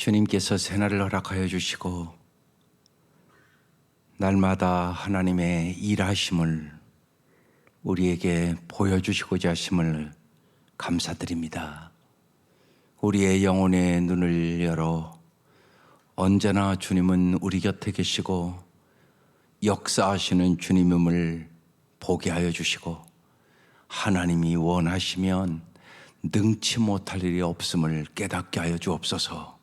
주님께서 새날을 허락하여 주시고 날마다 하나님의 일하심을 우리에게 보여주시고자 하심을 감사드립니다. 우리의 영혼의 눈을 열어 언제나 주님은 우리 곁에 계시고 역사하시는 주님임을 보게 하여 주시고 하나님이 원하시면 능치 못할 일이 없음을 깨닫게 하여 주옵소서.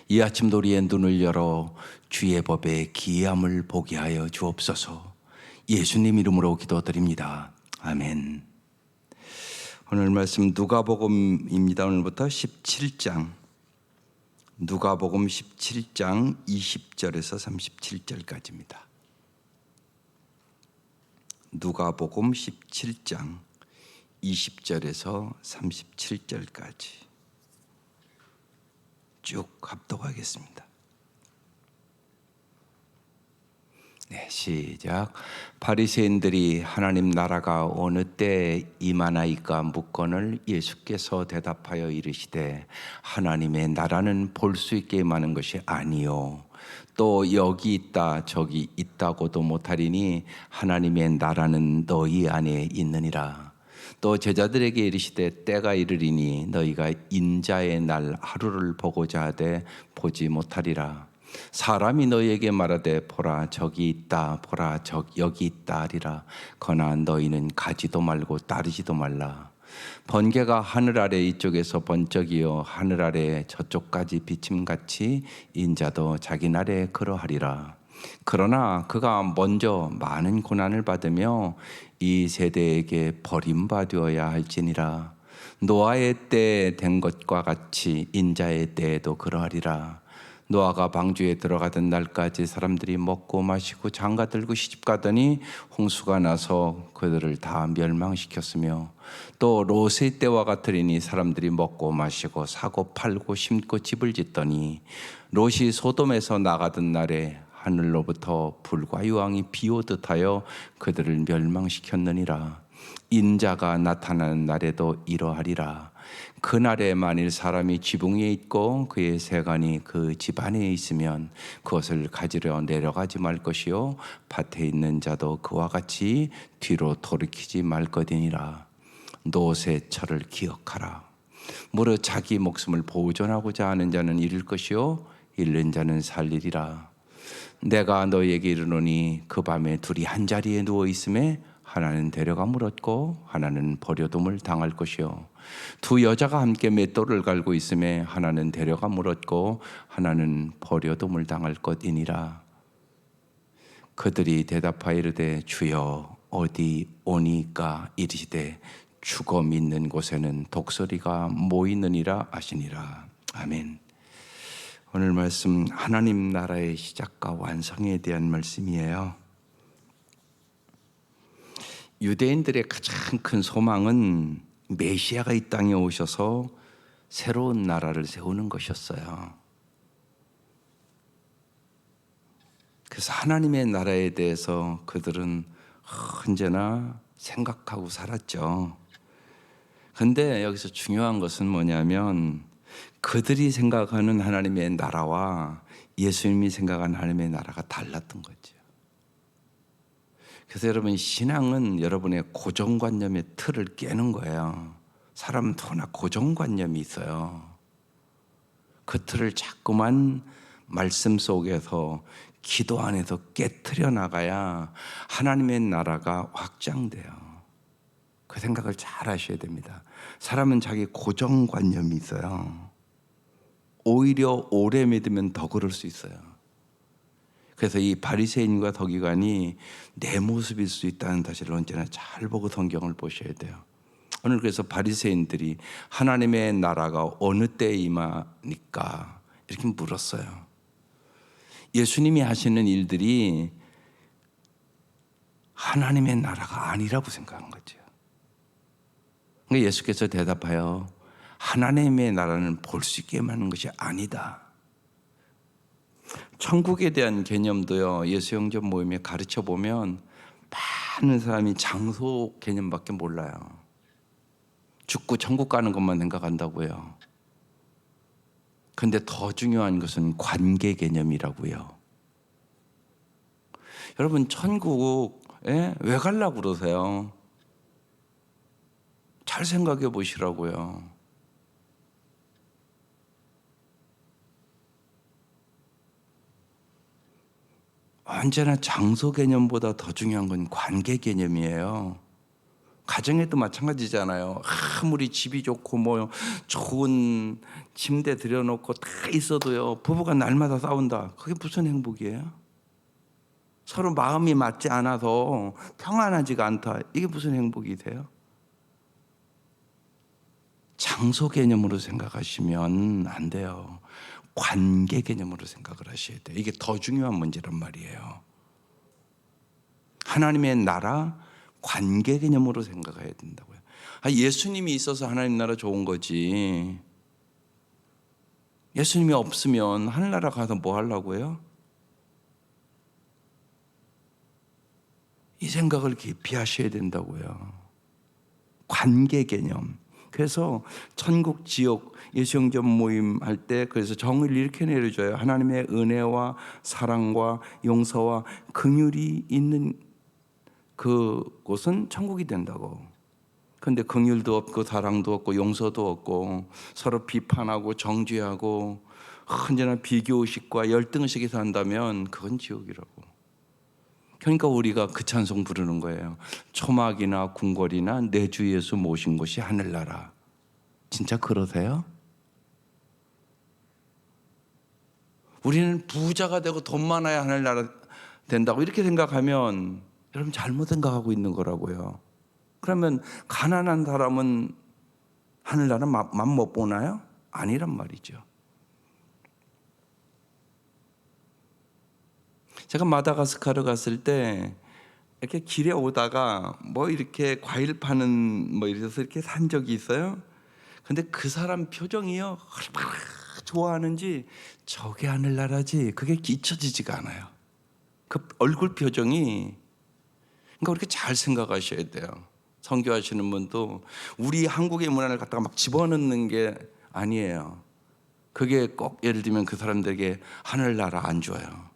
이 아침도 우리의 눈을 열어 주의 법의 기이함을 보게 하여 주옵소서. 예수님 이름으로 기도드립니다. 아멘. 오늘 말씀 누가복음입니다. 오늘부터 17장 누가복음 17장 20절에서 37절까지입니다. 누가복음 17장 20절에서 37절까지 쭉 합독하겠습니다. 네, 시작. 바리새인들이 하나님 나라가 어느 때 임하나이까 묻거늘 예수께서 대답하여 이르시되 하나님의 나라는 볼 수 있게 임하는 것이 아니요 또 여기 있다 저기 있다고도 못하리니 하나님의 나라는 너희 안에 있느니라. 또 제자들에게 이르시되 때가 이르리니 너희가 인자의 날 하루를 보고자 하되 보지 못하리라. 사람이 너희에게 말하되 보라 저기 있다 보라 여기 있다 하리라. 그러나 너희는 가지도 말고 따르지도 말라. 번개가 하늘 아래 이쪽에서 번쩍이어 하늘 아래 저쪽까지 비침같이 인자도 자기 날에 그러하리라. 그러나 그가 먼저 많은 고난을 받으며 이 세대에게 버림받아야 할지니라. 노아의 때 된 것과 같이 인자의 때에도 그러하리라. 노아가 방주에 들어가던 날까지 사람들이 먹고 마시고 장가 들고 시집가더니 홍수가 나서 그들을 다 멸망시켰으며 또 롯의 때와 같으리니 사람들이 먹고 마시고 사고 팔고 심고 집을 짓더니 롯이 소돔에서 나가던 날에 하늘로부터 불과 유황이 비오듯 하여 그들을 멸망시켰느니라. 인자가 나타나는 날에도 이러하리라. 그날에 만일 사람이 지붕 위에 있고 그의 세간이 그 집 안에 있으면 그것을 가지려 내려가지 말 것이요 밭에 있는 자도 그와 같이 뒤로 돌이키지 말 것이니라. 롯의 철을 기억하라. 무릇 자기 목숨을 보존하고자 하는 자는 잃을 것이요 잃는 자는 살리리라. 내가 너희에게 이르노니 그 밤에 둘이 한 자리에 누워 있음에 하나는 데려감을 얻고 하나는 버려둠을 당할 것이요 두 여자가 함께 맷돌을 갈고 있음에 하나는 데려감을 얻고 하나는 버려둠을 당할 것이니라. 그들이 대답하여 이르되 주여 어디 오니까 이르시되 죽음 있는 곳에는 독수리가 모이느니라 하시니라. 아멘. 오늘 말씀 하나님 나라의 시작과 완성에 대한 말씀이에요. 유대인들의 가장 큰 소망은 메시아가 이 땅에 오셔서 새로운 나라를 세우는 것이었어요. 그래서 하나님의 나라에 대해서 그들은 언제나 생각하고 살았죠. 그런데 여기서 중요한 것은 뭐냐면 그들이 생각하는 하나님의 나라와 예수님이 생각하는 하나님의 나라가 달랐던 거죠. 그래서 여러분 신앙은 여러분의 고정관념의 틀을 깨는 거예요. 사람은 누구나 고정관념이 있어요. 그 틀을 자꾸만 말씀 속에서 기도 안에서 깨트려 나가야 하나님의 나라가 확장돼요. 그 생각을 잘 하셔야 됩니다. 사람은 자기 고정관념이 있어요. 오히려 오래 믿으면 더 그럴 수 있어요. 그래서 이 바리새인과 서기관이 내 모습일 수 있다는 사실을 언제나 잘 보고 성경을 보셔야 돼요. 오늘 그래서 바리새인들이 하나님의 나라가 어느 때에 임하니까 이렇게 물었어요. 예수님이 하시는 일들이 하나님의 나라가 아니라고 생각한 거죠. 그러니까 예수께서 대답하여 하나님의 나라는 볼 수 있게 하는 것이 아니다. 천국에 대한 개념도요, 예수 영접 모임에 가르쳐 보면 많은 사람이 장소 개념밖에 몰라요. 죽고 천국 가는 것만 생각한다고요. 근데 더 중요한 것은 관계 개념이라고요. 여러분 천국에 왜 가려고 그러세요? 잘 생각해 보시라고요. 언제나 장소 개념보다 더 중요한 건 관계 개념이에요. 가정에도 마찬가지잖아요. 아무리 집이 좋고 뭐 좋은 침대 들여놓고 다 있어도요, 부부가 날마다 싸운다. 그게 무슨 행복이에요? 서로 마음이 맞지 않아서 평안하지가 않다. 이게 무슨 행복이세요? 장소 개념으로 생각하시면 안 돼요. 관계 개념으로 생각을 하셔야 돼요. 이게 더 중요한 문제란 말이에요. 하나님의 나라, 관계 개념으로 생각해야 된다고요. 예수님이 있어서 하나님 나라 좋은 거지. 예수님이 없으면 하늘나라 가서 뭐 하려고요? 이 생각을 깊이 하셔야 된다고요. 관계 개념. 그래서 천국 지옥 예수영전 모임 할 때 그래서 정의를 이렇게 내려줘요. 하나님의 은혜와 사랑과 용서와 긍휼이 있는 그곳은 천국이 된다고. 그런데 긍휼도 없고 사랑도 없고 용서도 없고 서로 비판하고 정죄하고 언제나 비교의식과 열등의식이 산다면 그건 지옥이라고. 그러니까 우리가 그 찬송 부르는 거예요. 초막이나 궁궐이나 내 주 예수 모신 곳이 하늘나라. 진짜 그러세요? 우리는 부자가 되고 돈 많아야 하늘나라 된다고 이렇게 생각하면 여러분 잘못 생각하고 있는 거라고요. 그러면 가난한 사람은 하늘나라 맛 못 보나요? 아니란 말이죠. 제가 마다가스카르 갔을 때 이렇게 길에 오다가 뭐 이렇게 과일 파는 뭐 이래서 이렇게 산 적이 있어요. 근데 그 사람 표정이요, 얼마나 좋아하는지 저게 하늘나라지 그게 잊혀지지가 않아요. 그 얼굴 표정이. 그러니까 그렇게 잘 생각하셔야 돼요. 선교하시는 분도 우리 한국의 문화를 갖다가 막 집어넣는 게 아니에요. 그게 꼭 예를 들면 그 사람들에게 하늘나라 안 줘요.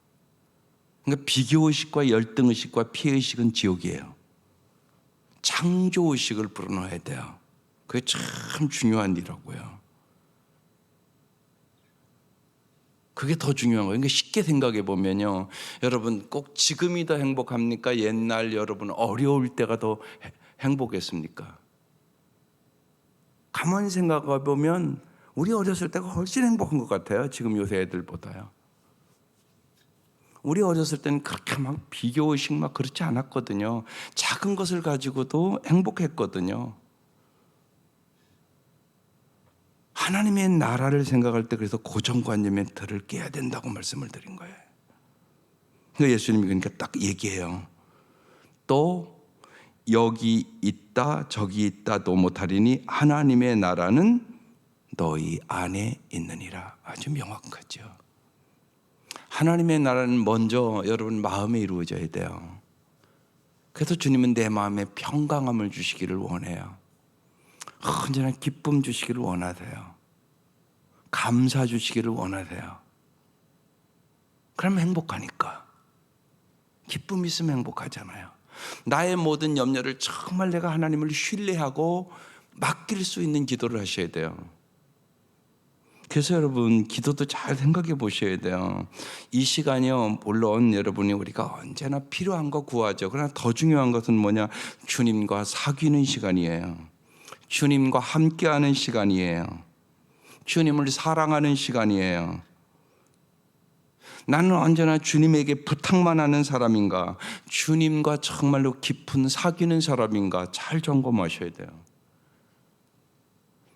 그러니까 비교의식과 열등의식과 피해의식은 지옥이에요. 창조의식을 불어넣어야 돼요. 그게 참 중요한 일이라고요. 그게 더 중요한 거예요. 그러니까 쉽게 생각해 보면요, 여러분 꼭 지금이 더 행복합니까? 옛날 여러분 어려울 때가 더 행복했습니까? 가만히 생각해 보면 우리 어렸을 때가 훨씬 행복한 것 같아요. 지금 요새 애들보다요. 우리 어렸을 때는 그렇게 막 비교의식 막 그렇지 않았거든요. 작은 것을 가지고도 행복했거든요. 하나님의 나라를 생각할 때 그래서 고정관념의 틀을 깨야 된다고 말씀을 드린 거예요. 그러니까 예수님이 그러니까 딱 얘기해요. 또 여기 있다 저기 있다도 못하리니 하나님의 나라는 너희 안에 있느니라. 아주 명확하죠. 하나님의 나라는 먼저 여러분 마음에 이루어져야 돼요. 그래서 주님은 내 마음에 평강함을 주시기를 원해요. 언제나 기쁨 주시기를 원하세요. 감사 주시기를 원하세요. 그러면 행복하니까. 기쁨 있으면 행복하잖아요. 나의 모든 염려를 정말 내가 하나님을 신뢰하고 맡길 수 있는 기도를 하셔야 돼요. 그래서 여러분 기도도 잘 생각해 보셔야 돼요. 이 시간이요, 물론 여러분이 우리가 언제나 필요한 거 구하죠. 그러나 더 중요한 것은 뭐냐? 주님과 사귀는 시간이에요. 주님과 함께하는 시간이에요. 주님을 사랑하는 시간이에요. 나는 언제나 주님에게 부탁만 하는 사람인가? 주님과 정말로 깊은 사귀는 사람인가? 잘 점검하셔야 돼요.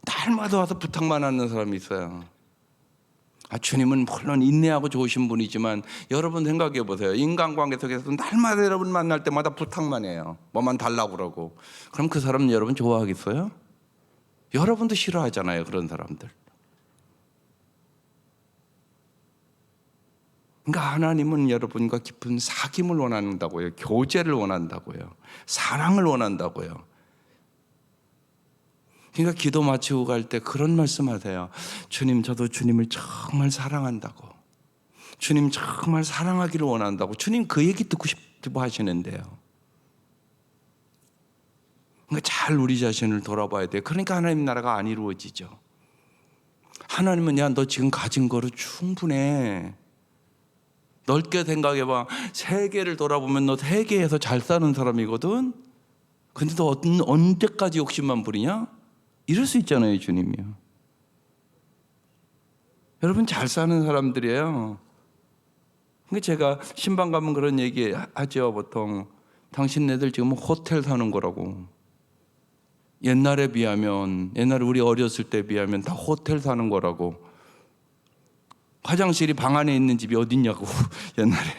날마다 와서 부탁만 하는 사람이 있어요. 주님은 물론 인내하고 좋으신 분이지만 여러분 생각해 보세요. 인간관계 속에서 날마다 여러분 만날 때마다 부탁만 해요. 뭐만 달라고 그러고. 그럼 그 사람 여러분 좋아하겠어요? 여러분도 싫어하잖아요, 그런 사람들. 그러니까 하나님은 여러분과 깊은 사귐을 원한다고요. 교제를 원한다고요. 사랑을 원한다고요. 그러니까 기도 마치고 갈 때 그런 말씀하세요. 주님, 저도 주님을 정말 사랑한다고, 주님 정말 사랑하기를 원한다고, 주님 그 얘기 듣고 싶어 하시는데요. 그러니까 잘 우리 자신을 돌아봐야 돼요. 그러니까 하나님 나라가 안 이루어지죠. 하나님은 야, 너 지금 가진 거로 충분해. 넓게 생각해봐. 세계를 돌아보면 너 세계에서 잘 사는 사람이거든. 근데 너 언제까지 욕심만 부리냐? 이럴 수 있잖아요, 주님이요. 여러분 잘 사는 사람들이에요. 그러니까 제가 신방 가면 그런 얘기 하죠. 보통 당신네들 지금 호텔 사는 거라고. 옛날에 비하면, 옛날에 우리 어렸을 때 비하면 다 호텔 사는 거라고. 화장실이 방 안에 있는 집이 어딨냐고. 옛날에.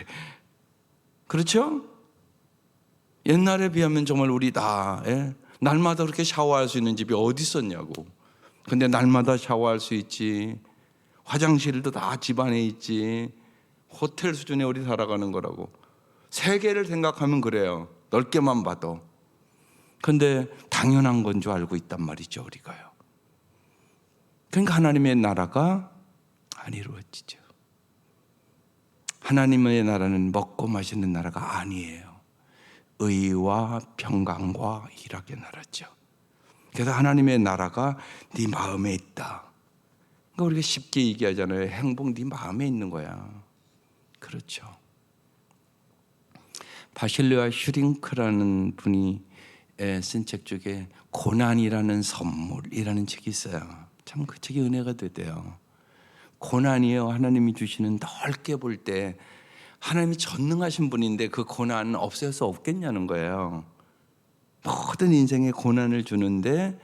그렇죠? 옛날에 비하면 정말 우리 다 날마다 그렇게 샤워할 수 있는 집이 어디 있었냐고. 근데 날마다 샤워할 수 있지. 화장실도 다 집 안에 있지. 호텔 수준에 우리 살아가는 거라고. 세계를 생각하면 그래요. 넓게만 봐도. 근데 당연한 건 줄 알고 있단 말이죠, 우리가요. 그러니까 하나님의 나라가 안 이루어지죠. 하나님의 나라는 먹고 마시는 나라가 아니에요. 의와 평강과 희락의 나라죠. 그래서 하나님의 나라가 네 마음에 있다. 그러니까 우리가 쉽게 얘기하잖아요. 행복 네 마음에 있는 거야. 그렇죠. 바실레아 슈링크라는 분이 쓴 책 중에 고난이라는 선물이라는 책이 있어요. 참 그 책이 은혜가 되대요. 고난이요, 하나님이 주시는, 넓게 볼 때 하나님이 전능하신 분인데 그 고난은 없앨 수 없겠냐는 거예요. 모든 인생에 고난을 주는데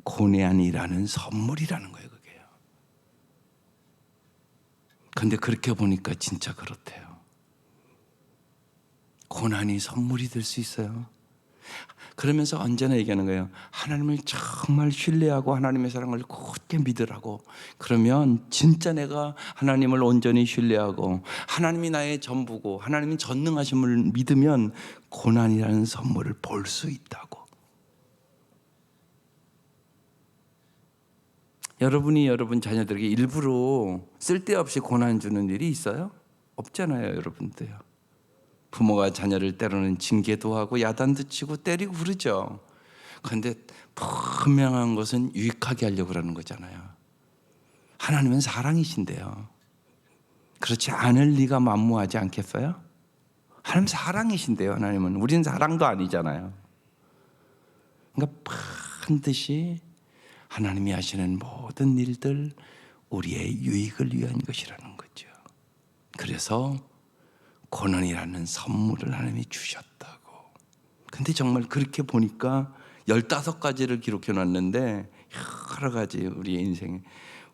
고난이라는 선물이라는 거예요, 그게요. 근데 그렇게 보니까 진짜 그렇대요. 고난이 선물이 될 수 있어요. 그러면서 언제나 얘기하는 거예요. 하나님을 정말 신뢰하고 하나님의 사랑을 굳게 믿으라고. 그러면 진짜 내가 하나님을 온전히 신뢰하고 하나님이 나의 전부고 하나님이 전능하심을 믿으면 고난이라는 선물을 볼 수 있다고. 여러분이 여러분 자녀들에게 일부러 쓸데없이 고난 주는 일이 있어요? 없잖아요, 여러분도요. 부모가 자녀를 때로는 징계도 하고 야단도 치고 때리고 그러죠. 그런데 분명한 것은 유익하게 하려고 그러는 거잖아요. 하나님은 사랑이신데요. 그렇지 않을 리가 만무하지 않겠어요? 하나님 사랑이신데요. 하나님은. 우리는 사랑도 아니잖아요. 그러니까 반드시 하나님이 하시는 모든 일들 우리의 유익을 위한 것이라는 거죠. 그래서 고난이라는 선물을 하나님이 주셨다고. 근데 정말 그렇게 보니까 15가지를 기록해 놨는데 여러 가지 우리의 인생에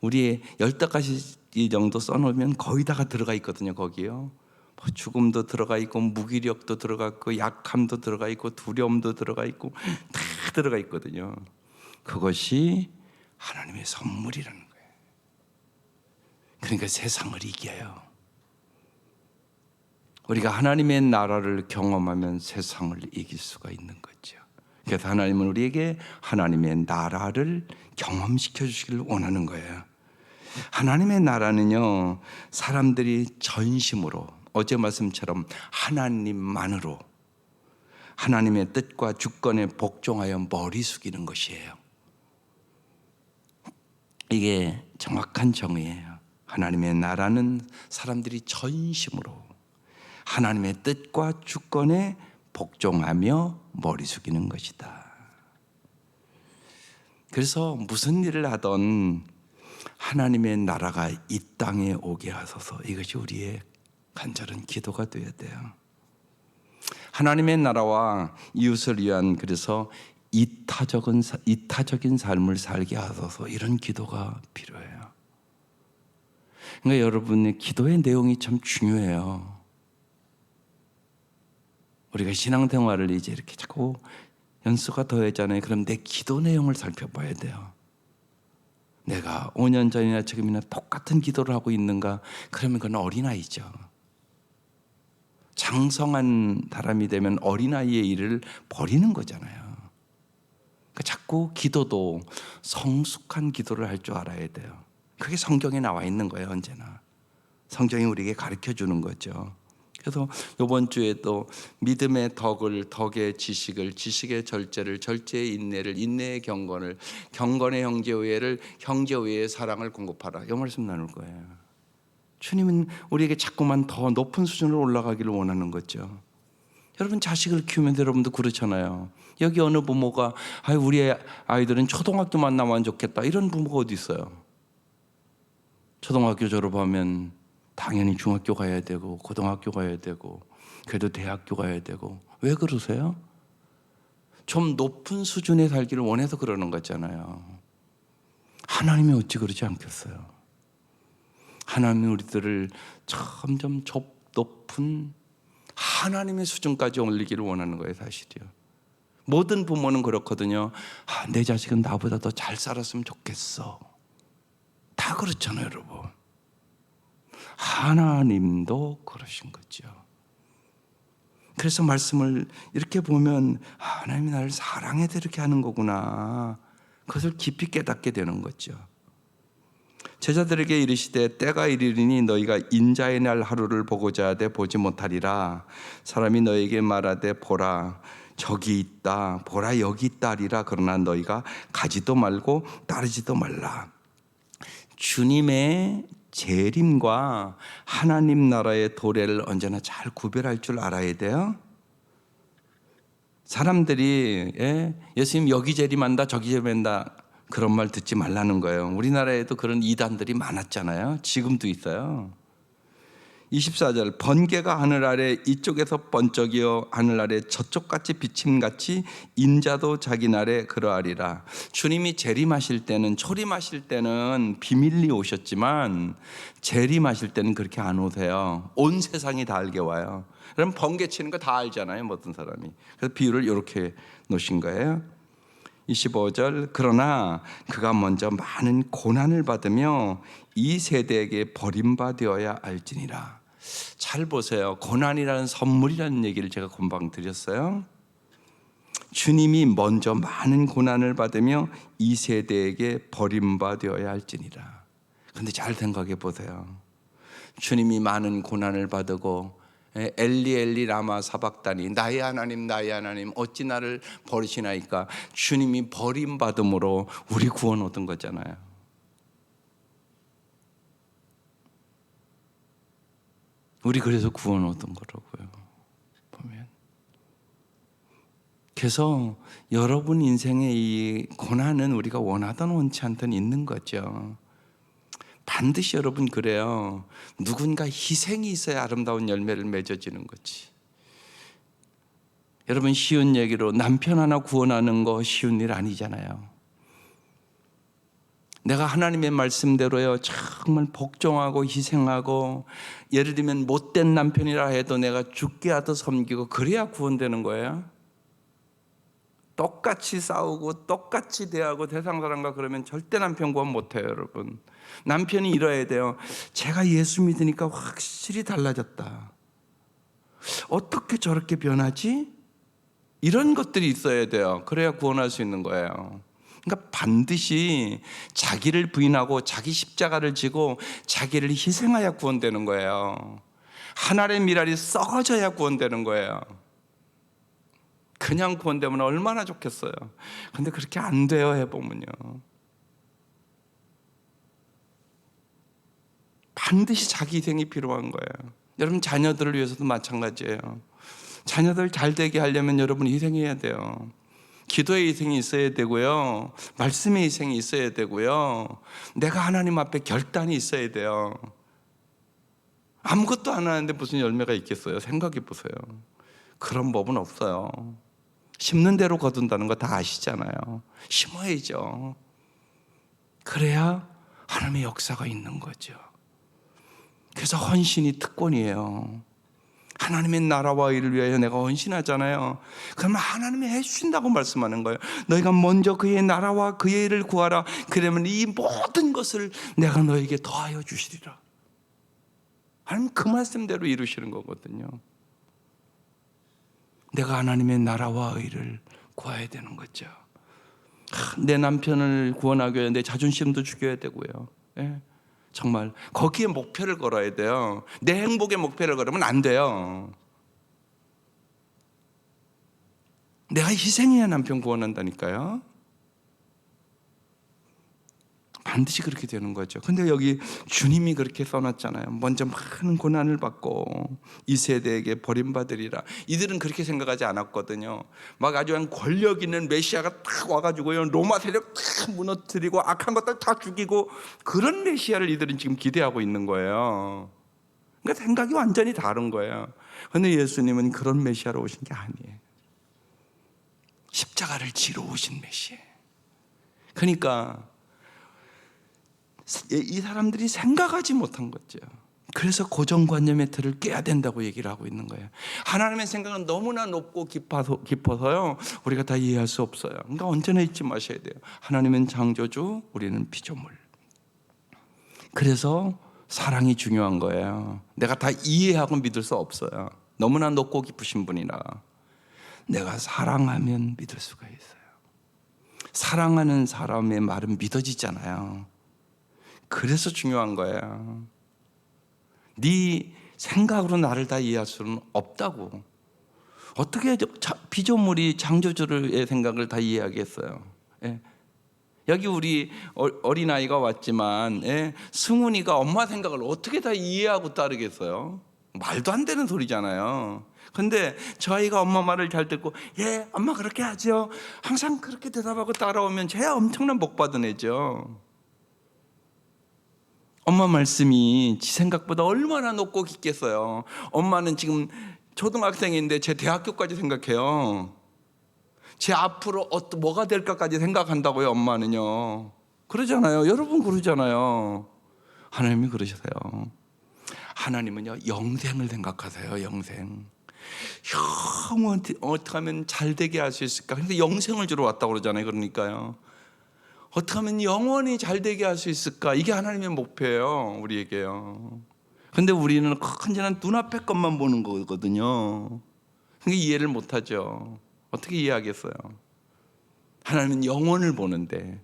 우리의 15가지 정도 써놓으면 거의 다가 들어가 있거든요. 거기요. 뭐 죽음도 들어가 있고 무기력도 들어가 있고 약함도 들어가 있고 두려움도 들어가 있고 다 들어가 있거든요. 그것이 하나님의 선물이라는 거예요. 그러니까 세상을 이겨요. 우리가 하나님의 나라를 경험하면 세상을 이길 수가 있는 거죠. 그래서 하나님은 우리에게 하나님의 나라를 경험시켜 주시기를 원하는 거예요. 하나님의 나라는요, 사람들이 전심으로 어제 말씀처럼 하나님만으로 하나님의 뜻과 주권에 복종하여 머리 숙이는 것이에요. 이게 정확한 정의예요. 하나님의 나라는 사람들이 전심으로 하나님의 뜻과 주권에 복종하며 머리 숙이는 것이다. 그래서 무슨 일을 하던 하나님의 나라가 이 땅에 오게 하소서. 이것이 우리의 간절한 기도가 되어야 돼요. 하나님의 나라와 이웃을 위한 그래서 이타적인 삶을 살게 하소서. 이런 기도가 필요해요. 그러니까 여러분의 기도의 내용이 참 중요해요. 우리가 신앙생활을 이제 이렇게 자꾸 연수가 더해잖아요. 그럼 내 기도 내용을 살펴봐야 돼요. 내가 5년 전이나 지금이나 똑같은 기도를 하고 있는가? 그러면 그건 어린아이죠. 장성한 사람이 되면 어린아이의 일을 버리는 거잖아요. 그러니까 자꾸 기도도 성숙한 기도를 할 줄 알아야 돼요. 그게 성경에 나와 있는 거예요. 언제나 성경이 우리에게 가르쳐 주는 거죠. 그래서 이번 주에도 믿음의 덕의 지식을, 지식의 절제를, 절제의 인내를, 인내의 경건을, 경건의 형제우애를, 형제우애의 사랑을 공급하라, 이 말씀 나눌 거예요. 주님은 우리에게 자꾸만 더 높은 수준으로 올라가기를 원하는 거죠. 여러분 자식을 키우면서 여러분도 그렇잖아요. 여기 어느 부모가 우리 아이들은 초등학교만 나면 좋겠다, 이런 부모가 어디 있어요? 초등학교 졸업하면 당연히 중학교 가야 되고 고등학교 가야 되고 그래도 대학교 가야 되고. 왜 그러세요? 좀 높은 수준에 살기를 원해서 그러는 거잖아요. 하나님이 어찌 그러지 않겠어요? 하나님이 우리들을 점점 높은 하나님의 수준까지 올리기를 원하는 거예요. 사실이요. 모든 부모는 그렇거든요. 내 자식은 나보다 더 잘 살았으면 좋겠어. 다 그렇잖아요, 여러분. 하나님도 그러신 거죠. 그래서 말씀을 이렇게 보면 하나님이 나를 사랑해서 이렇게 하는 거구나, 그것을 깊이 깨닫게 되는 거죠. 제자들에게 이르시되 때가 이르리니 너희가 인자의 날 하루를 보고자 하되 보지 못하리라. 사람이 너희에게 말하되 보라 저기 있다, 보라 여기 있다 하리라. 그러나 너희가 가지도 말고 따르지도 말라. 주님의 재림과 하나님 나라의 도래를 언제나 잘 구별할 줄 알아야 돼요. 사람들이 예수님 여기 재림한다 저기 재림한다 그런 말 듣지 말라는 거예요. 우리나라에도 그런 이단들이 많았잖아요. 지금도 있어요. 24절 번개가 하늘 아래 이쪽에서 번쩍이어 하늘 아래 저쪽같이 비침같이 인자도 자기 날에 그러하리라. 주님이 재림하실 때는, 초림하실 때는 비밀리 오셨지만 재림하실 때는 그렇게 안 오세요. 온 세상이 다 알게 와요. 그럼 번개 치는 거 다 알잖아요, 모든 사람이. 그래서 비유를 이렇게 놓으신 거예요. 25절 그러나 그가 먼저 많은 고난을 받으며 이 세대에게 버림받아야 알지니라. 잘 보세요. 고난이라는 선물이라는 얘기를 제가 금방 드렸어요. 주님이 먼저 많은 고난을 받으며 이 세대에게 버림받아야 할지니라. 그런데 잘 생각해 보세요. 주님이 많은 고난을 받고 엘리 엘리 라마 사박다니 나의 하나님 어찌 나를 버리시나이까, 주님이 버림받음으로 우리 구원 얻은 거잖아요. 우리 그래서 구원 얻은 거라고요, 보면. 그래서 여러분 인생의 이 고난은 우리가 원하든 원치 않든 있는 거죠. 반드시 여러분 그래요. 누군가 희생이 있어야 아름다운 열매를 맺어지는 거지. 여러분 쉬운 얘기로 남편 하나 구원하는 거 쉬운 일 아니잖아요. 내가 하나님의 말씀대로요 정말 복종하고 희생하고, 예를 들면 못된 남편이라 해도 내가 죽게 하듯 섬기고 그래야 구원되는 거예요. 똑같이 싸우고 똑같이 대하고 세상 사람과 그러면 절대 남편 구원 못해요. 여러분 남편이 이뤄야 돼요. 제가 예수 믿으니까 확실히 달라졌다, 어떻게 저렇게 변하지? 이런 것들이 있어야 돼요. 그래야 구원할 수 있는 거예요. 그러니까 반드시 자기를 부인하고 자기 십자가를 지고 자기를 희생하여 구원되는 거예요. 하늘의 미랄이 썩어져야 구원되는 거예요. 그냥 구원되면 얼마나 좋겠어요. 근데 그렇게 안 돼요. 해보면요 반드시 자기 희생이 필요한 거예요. 여러분 자녀들을 위해서도 마찬가지예요. 자녀들 잘 되게 하려면 여러분이 희생해야 돼요. 기도의 희생이 있어야 되고요, 말씀의 희생이 있어야 되고요, 내가 하나님 앞에 결단이 있어야 돼요. 아무것도 안 하는데 무슨 열매가 있겠어요? 생각해 보세요. 그런 법은 없어요. 심는 대로 거둔다는 거 다 아시잖아요. 심어야죠. 그래야 하나님의 역사가 있는 거죠. 그래서 헌신이 특권이에요. 하나님의 나라와 의를 위하여 내가 헌신하잖아요. 그러면 하나님이 해주신다고 말씀하는 거예요. 너희가 먼저 그의 나라와 그의 의를 구하라. 그러면 이 모든 것을 내가 너에게 더하여 주시리라. 하나님 그 말씀대로 이루시는 거거든요. 내가 하나님의 나라와 의를 구해야 되는 거죠. 내 남편을 구원하기 위해 내 자존심도 죽여야 되고요. 예. 정말 거기에 목표를 걸어야 돼요. 내 행복의 목표를 걸으면 안 돼요. 내가 희생해야 남편 구원한다니까요. 반드시 그렇게 되는 거죠. 근데 여기 주님이 그렇게 써놨잖아요. 먼저 많은 고난을 받고 이 세대에게 버림받으리라. 이들은 그렇게 생각하지 않았거든요. 막 아주 권력 있는 메시아가 딱 와가지고요, 로마 세력 딱 무너뜨리고 악한 것들 다 죽이고, 그런 메시아를 이들은 지금 기대하고 있는 거예요. 그러니까 생각이 완전히 다른 거예요. 근데 예수님은 그런 메시아로 오신 게 아니에요. 십자가를 지러 오신 메시아. 그러니까 이 사람들이 생각하지 못한 거죠. 그래서 고정관념의 틀을 깨야 된다고 얘기를 하고 있는 거예요. 하나님의 생각은 너무나 높고 깊어서요, 우리가 다 이해할 수 없어요. 그러니까 언제나 잊지 마셔야 돼요. 하나님은 창조주, 우리는 피조물. 그래서 사랑이 중요한 거예요. 내가 다 이해하고 믿을 수 없어요. 너무나 높고 깊으신 분이라. 내가 사랑하면 믿을 수가 있어요. 사랑하는 사람의 말은 믿어지잖아요. 그래서 중요한 거예요. 네 생각으로 나를 다 이해할 수는 없다고. 어떻게 피조물이 창조주의 생각을 다 이해하겠어요? 예. 여기 우리 어린아이가 왔지만, 예, 승훈이가 엄마 생각을 어떻게 다 이해하고 따르겠어요? 말도 안 되는 소리잖아요. 근데 저 아이가 엄마 말을 잘 듣고, 예, 엄마 그렇게 하죠, 항상 그렇게 대답하고 따라오면 쟤야 엄청난 복 받은 애죠. 엄마 말씀이 지 생각보다 얼마나 높고 깊겠어요. 엄마는 지금 초등학생인데 제 대학교까지 생각해요. 제 앞으로 뭐가 될까까지 생각한다고요. 엄마는요. 그러잖아요. 여러분 그러잖아요. 하나님이 그러셔서요. 하나님은요, 영생을 생각하세요. 영생. 영원히 어떻게 하면 잘 되게 할 수 있을까? 근데 영생을 주러 왔다고 그러잖아요. 그러니까요, 어떻게 하면 영원히 잘 되게 할 수 있을까? 이게 하나님의 목표예요, 우리에게요. 근데 우리는 언제나 눈앞의 것만 보는 거거든요. 그러니까 이해를 못하죠. 어떻게 이해하겠어요? 하나님은 영원을 보는데.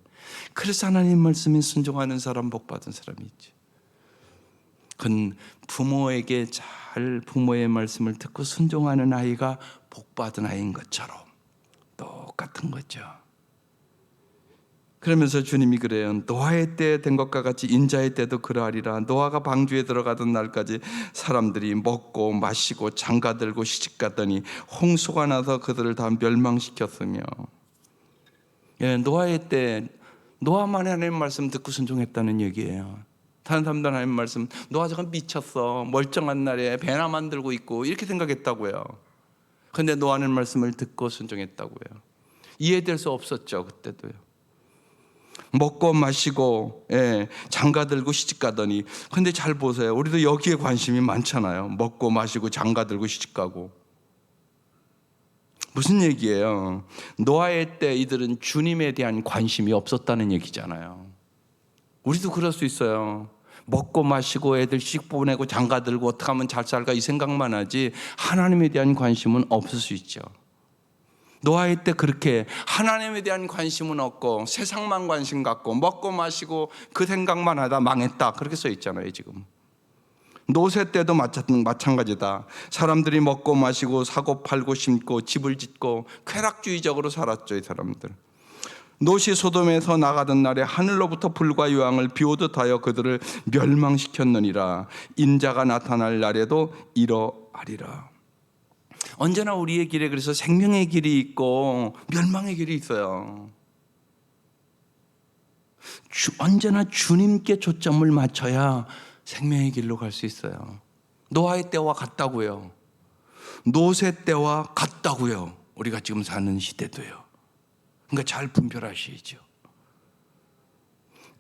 그래서 하나님 말씀에 순종하는 사람, 복 받은 사람이 있지. 그건 부모에게 잘 부모의 말씀을 듣고 순종하는 아이가 복 받은 아이인 것처럼 똑같은 거죠. 그러면서 주님이 그래요. 노아의 때 된 것과 같이 인자의 때도 그러하리라. 노아가 방주에 들어가던 날까지 사람들이 먹고 마시고 장가들고 시집가더니 홍수가 나서 그들을 다 멸망시켰으며. 예, 노아의 때 노아만 하나님 말씀 듣고 순종했다는 얘기예요. 다른 사람들 하나님 말씀, 노아 저건 미쳤어, 멀쩡한 날에 배나 만들고 있고, 이렇게 생각했다고요. 그런데 노아는 말씀을 듣고 순종했다고요. 이해될 수 없었죠. 그때도요. 먹고 마시고, 예, 장가들고 시집가더니. 근데 잘 보세요. 우리도 여기에 관심이 많잖아요. 먹고 마시고 장가들고 시집가고. 무슨 얘기예요? 노아의 때 이들은 주님에 대한 관심이 없었다는 얘기잖아요. 우리도 그럴 수 있어요. 먹고 마시고 애들 씩 보내고 장가들고 어떻게 하면 잘 살까, 이 생각만 하지 하나님에 대한 관심은 없을 수 있죠. 노아의 때 그렇게 하나님에 대한 관심은 없고 세상만 관심 갖고 먹고 마시고 그 생각만 하다 망했다, 그렇게 써 있잖아요. 지금 노세 때도 마찬가지다. 사람들이 먹고 마시고 사고 팔고 심고 집을 짓고 쾌락주의적으로 살았죠. 이 사람들. 롯이 소돔에서 나가던 날에 하늘로부터 불과 유황을 비오듯 하여 그들을 멸망시켰느니라. 인자가 나타날 날에도 이러하리라. 언제나 우리의 길에 그래서 생명의 길이 있고 멸망의 길이 있어요. 언제나 주님께 초점을 맞춰야 생명의 길로 갈 수 있어요. 노아의 때와 같다고요. 롯의 때와 같다고요. 우리가 지금 사는 시대도요. 그러니까 잘 분별하셔야죠.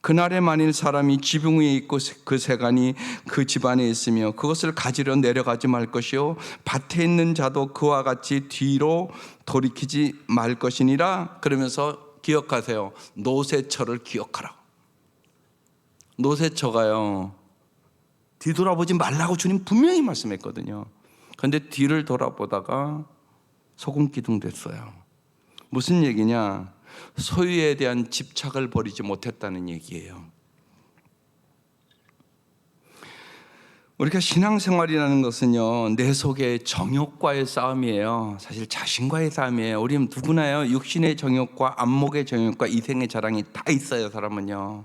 그날에 만일 사람이 지붕 위에 있고 그 세간이 그 집안에 있으며 그것을 가지려 내려가지 말 것이요 밭에 있는 자도 그와 같이 뒤로 돌이키지 말 것이니라. 그러면서 기억하세요. 노새처를 기억하라. 노새처가요, 뒤돌아보지 말라고 주님 분명히 말씀했거든요. 그런데 뒤를 돌아보다가 소금 기둥 됐어요. 무슨 얘기냐? 소유에 대한 집착을 버리지 못했다는 얘기예요. 우리가 신앙생활이라는 것은요, 내 속의 정욕과의 싸움이에요. 사실 자신과의 싸움이에요. 우리는 누구나요, 육신의 정욕과 안목의 정욕과 이생의 자랑이 다 있어요. 사람은요,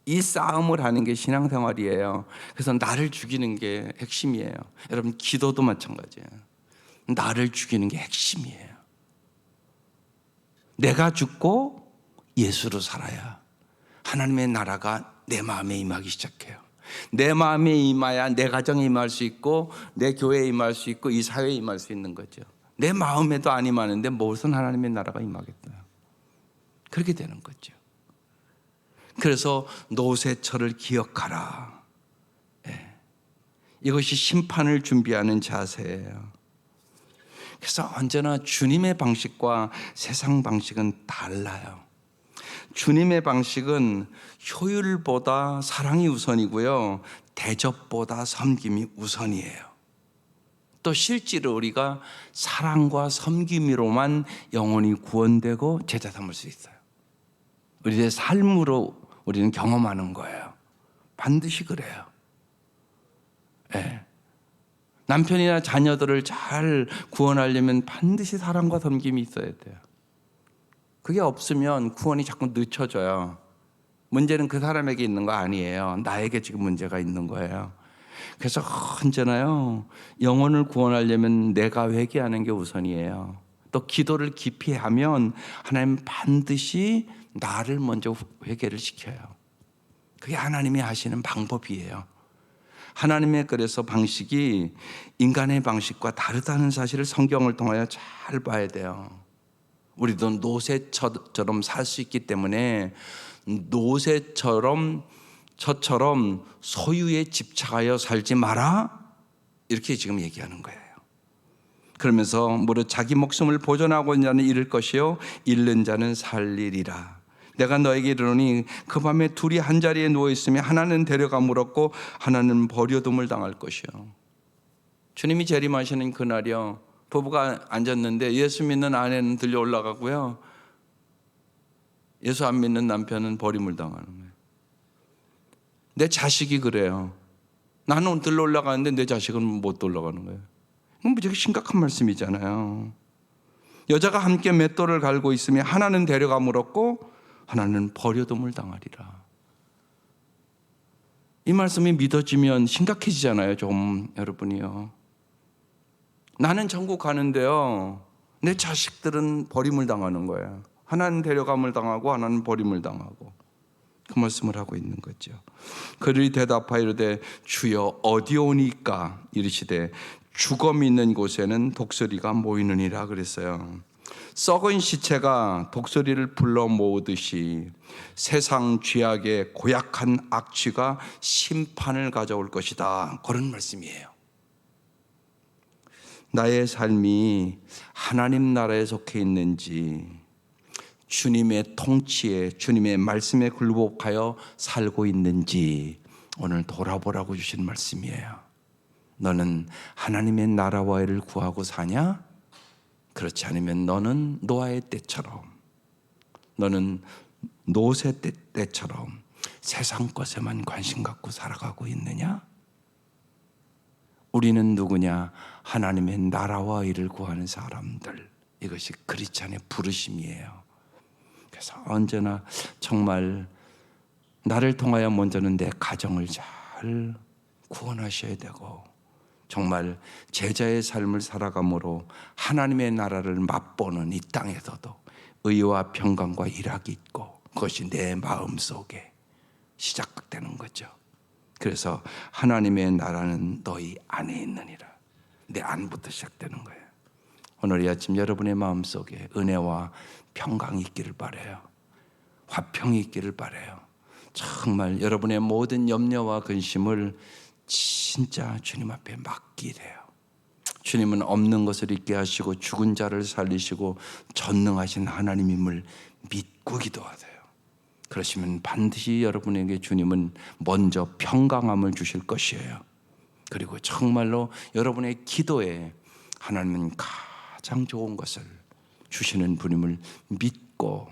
이 싸움을 하는 게 신앙생활이에요. 그래서 나를 죽이는 게 핵심이에요. 여러분, 기도도 마찬가지예요. 나를 죽이는 게 핵심이에요. 내가 죽고 예수로 살아야 하나님의 나라가 내 마음에 임하기 시작해요. 내 마음에 임해야 내 가정에 임할 수 있고, 내 교회에 임할 수 있고, 이 사회에 임할 수 있는 거죠. 내 마음에도 안 임하는데 무슨 하나님의 나라가 임하겠어요? 그렇게 되는 거죠. 그래서 노새처를 기억하라. 네. 이것이 심판을 준비하는 자세예요. 그래서 언제나 주님의 방식과 세상 방식은 달라요. 주님의 방식은 효율보다 사랑이 우선이고요, 대접보다 섬김이 우선이에요. 또 실제로 우리가 사랑과 섬김으로만 영혼이 구원되고 제자 삼을 수 있어요. 우리의 삶으로 우리는 경험하는 거예요. 반드시 그래요. 네. 남편이나 자녀들을 잘 구원하려면 반드시 사랑과 섬김이 있어야 돼요. 그게 없으면 구원이 자꾸 늦춰져요. 문제는 그 사람에게 있는 거 아니에요. 나에게 지금 문제가 있는 거예요. 그래서 언제나요, 영혼을 구원하려면 내가 회개하는 게 우선이에요. 또 기도를 깊이 하면 하나님 반드시 나를 먼저 회개를 시켜요. 그게 하나님이 하시는 방법이에요. 하나님의 그래서 방식이 인간의 방식과 다르다는 사실을 성경을 통하여 잘 봐야 돼요. 우리도 노새처럼 살 수 있기 때문에 노새처럼 저처럼 소유에 집착하여 살지 마라, 이렇게 지금 얘기하는 거예요. 그러면서 무릇 자기 목숨을 보존하고자 하는 자는 잃을 것이요 잃는 자는 살리리라. 내가 너에게 이르노니 그 밤에 둘이 한 자리에 누워 있으면 하나는 데려가 물었고 하나는 버려둠을 당할 것이요. 주님이 재림하시는 그날이요, 부부가 앉았는데 예수 믿는 아내는 들려 올라가고요, 예수 안 믿는 남편은 버림을 당하는 거예요. 내 자식이 그래요. 나는 들러 올라가는데 내 자식은 못 올라가는 거예요. 이건 되게 심각한 말씀이잖아요. 여자가 함께 맷돌을 갈고 있으면 하나는 데려가 물었고 하나는 버려둠을 당하리라. 이 말씀이 믿어지면 심각해지잖아요. 좀 여러분이요. 나는 천국 가는데요, 내 자식들은 버림을 당하는 거예요. 하나는 데려감을 당하고 하나는 버림을 당하고, 그 말씀을 하고 있는 거죠. 그들이 대답하여 이르되 주여 어디 오니까? 이르시되 죽음이 있는 곳에는 독수리가 모이느니라 그랬어요. 썩은 시체가 독수리를 불러 모으듯이 세상 죄악의 고약한 악취가 심판을 가져올 것이다, 그런 말씀이에요. 나의 삶이 하나님 나라에 속해 있는지, 주님의 통치에, 주님의 말씀에 굴복하여 살고 있는지 오늘 돌아보라고 주신 말씀이에요. 너는 하나님의 나라와 의를 구하고 사냐? 그렇지 않으면 너는 노아의 때처럼, 너는 노새 때처럼 세상 것에만 관심 갖고 살아가고 있느냐? 우리는 누구냐? 하나님의 나라와 의를 구하는 사람들. 이것이 크리스찬의 부르심이에요. 그래서 언제나 정말 나를 통하여 먼저는 내 가정을 잘 구원하셔야 되고, 정말 제자의 삶을 살아감으로 하나님의 나라를 맛보는 이 땅에서도 의와 평강과 일학이 있고, 그것이 내 마음속에 시작되는 거죠. 그래서 하나님의 나라는 너희 안에 있느니라. 내 안부터 시작되는 거예요. 오늘 이 아침 여러분의 마음속에 은혜와 평강이 있기를 바라요. 화평이 있기를 바라요. 정말 여러분의 모든 염려와 근심을 진짜 주님 앞에 맡기래요. 주님은 없는 것을 있게 하시고 죽은 자를 살리시고 전능하신 하나님임을 믿고 기도하세요. 그러시면 반드시 여러분에게 주님은 먼저 평강함을 주실 것이에요. 그리고 정말로 여러분의 기도에 하나님은 가장 좋은 것을 주시는 분임을 믿고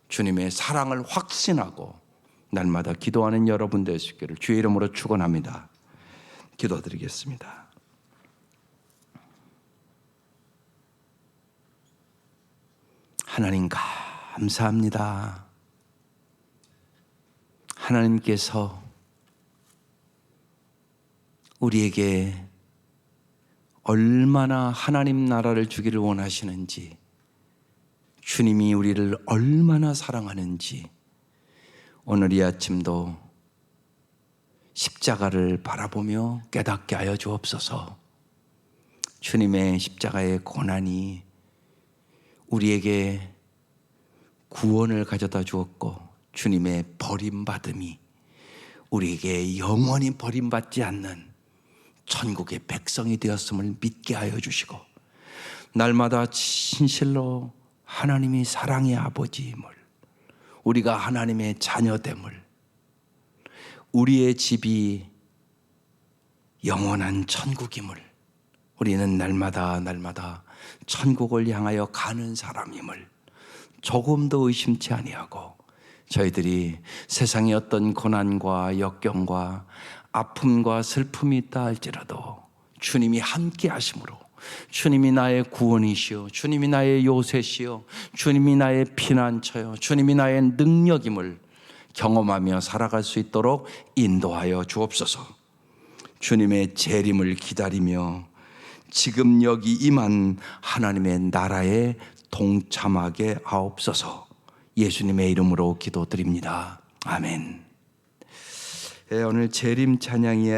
주님의 사랑을 확신하고 날마다 기도하는 여러분 될 수 있기를 주의 이름으로 축원합니다. 기도드리겠습니다. 하나님 감사합니다. 하나님께서 우리에게 얼마나 하나님 나라를 주기를 원하시는지, 주님이 우리를 얼마나 사랑하는지 오늘 이 아침도 십자가를 바라보며 깨닫게 하여 주옵소서. 주님의 십자가의 고난이 우리에게 구원을 가져다 주었고, 주님의 버림받음이 우리에게 영원히 버림받지 않는 천국의 백성이 되었음을 믿게 하여 주시고, 날마다 진실로 하나님이 사랑의 아버지임을, 우리가 하나님의 자녀됨을, 우리의 집이 영원한 천국임을, 우리는 날마다 천국을 향하여 가는 사람임을 조금도 의심치 아니하고, 저희들이 세상의 어떤 고난과 역경과 아픔과 슬픔이 있다 할지라도 주님이 함께 하심으로, 주님이 나의 구원이시오, 주님이 나의 요새시오, 주님이 나의 피난처요, 주님이 나의 능력임을 경험하며 살아갈 수 있도록 인도하여 주옵소서. 주님의 재림을 기다리며 지금 여기 임한 하나님의 나라에 동참하게 하옵소서. 예수님의 이름으로 기도드립니다. 아멘. 오늘 재림 찬양이에요.